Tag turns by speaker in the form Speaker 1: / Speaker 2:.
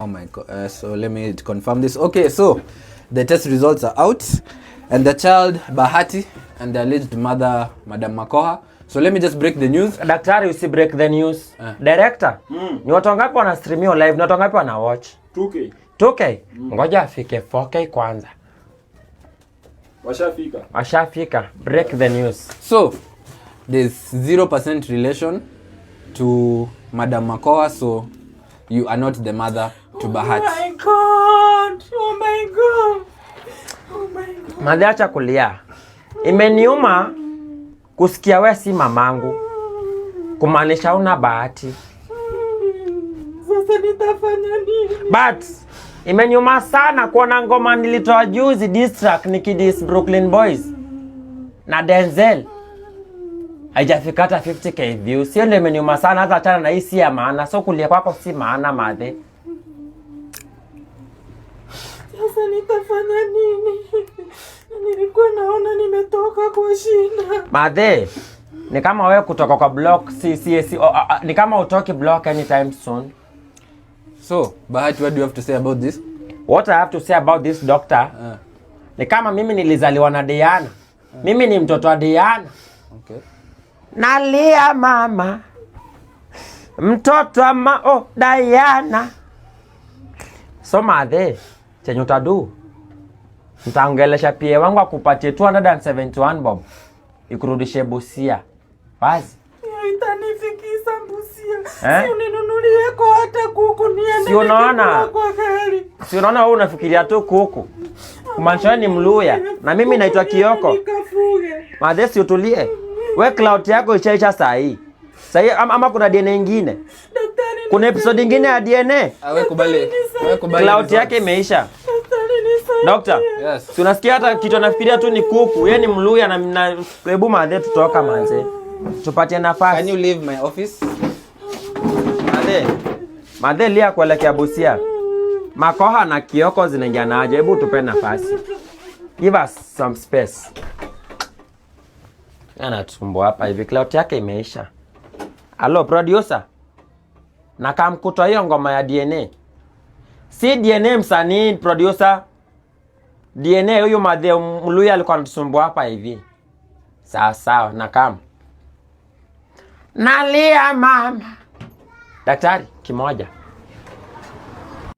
Speaker 1: Oh my god. So let me confirm this. Okay, so the test results are out, and the child Bahati and the alleged mother Madam Makoha. So let me just break the news.
Speaker 2: Daktari, usi break the news. Director, ni watu wangapi wana stream hiyo live? Ni watu wangapi wana watch?
Speaker 3: 2K.
Speaker 2: 2K? Ngoja afike 4K kwanza. Washafika. Break the news.
Speaker 1: So there's 0% relation to Madam Makoha, so you are not the mother to Bahati.
Speaker 4: Oh my god. Oh my god. Oh my god.
Speaker 2: Madhacha kulia. Imeniuma kusikia wewe si mamangu. Kumaanisha una Bahati.
Speaker 4: Sasa nitafanya nini?
Speaker 2: But imeniuma sana kuona ngoma nilitoa juzi diss track nikidis Brooklyn Boys na Denzel. Haijafika hata 50k views. Sio ndio imeniuma sana, hata achana na hii si ya maana. So kulia kwako si maana madhe.
Speaker 4: Sasa nitafanya nini? Nilikuwa naona nimetoka kwa shida.
Speaker 2: Madhe, ni kama wewe kutoka kwa block ni kama utoki block anytime soon.
Speaker 1: So, Bahati, what do you have to say about this?
Speaker 2: What I have to say about this doctor, ni kama mimi nilizaliwa na Diana. Mimi ni mtoto wa Diana.
Speaker 1: Okay.
Speaker 2: Nalia mama. Mtoto wa Diana. So madhe, chenye utadu, nitaongelesha PA wangu akupatie 271 bob. Ikurudishe Busia. Wazi.
Speaker 4: Itanifikisha Busia. Si uninunulie kwa hata kuku niende.
Speaker 2: Si unaona?
Speaker 4: Kwa gari.
Speaker 2: Si unaona wewe unafikiria tu kuku. Kumaanisha ni Mluya na mimi naitwa Kioko. Madhe, si utulie. We cloud yako ichaisha saa hii. Saa hii ama kuna DNA nyingine?
Speaker 4: Daktari,
Speaker 2: kuna episode nyingine ya DNA?
Speaker 1: Wewe kubali.
Speaker 2: Cloud yake imeisha. Doctor,
Speaker 1: yes.
Speaker 2: Si unasikia hata kitu anafikiria tu ni kuku. Yeye ni Mluya na hebu madhe tutoka manze. Tupatie nafasi.
Speaker 1: Can you leave my office?
Speaker 2: Madhe lia kuelekea Busia. Makoha na Kioko zinaingiana aje? Hebu tupe nafasi. Give us some space. Anatumbo hapa hivi, cloud yake imeisha. Hello producer. Na kamkutoa hiyo ngoma ya DNA. Si DNA msanii producer. DNA huyu madhe Mluya alikuwa anatusumbua hapa hivi. Sawa na kama. Nalia mama. Daktari kimoja.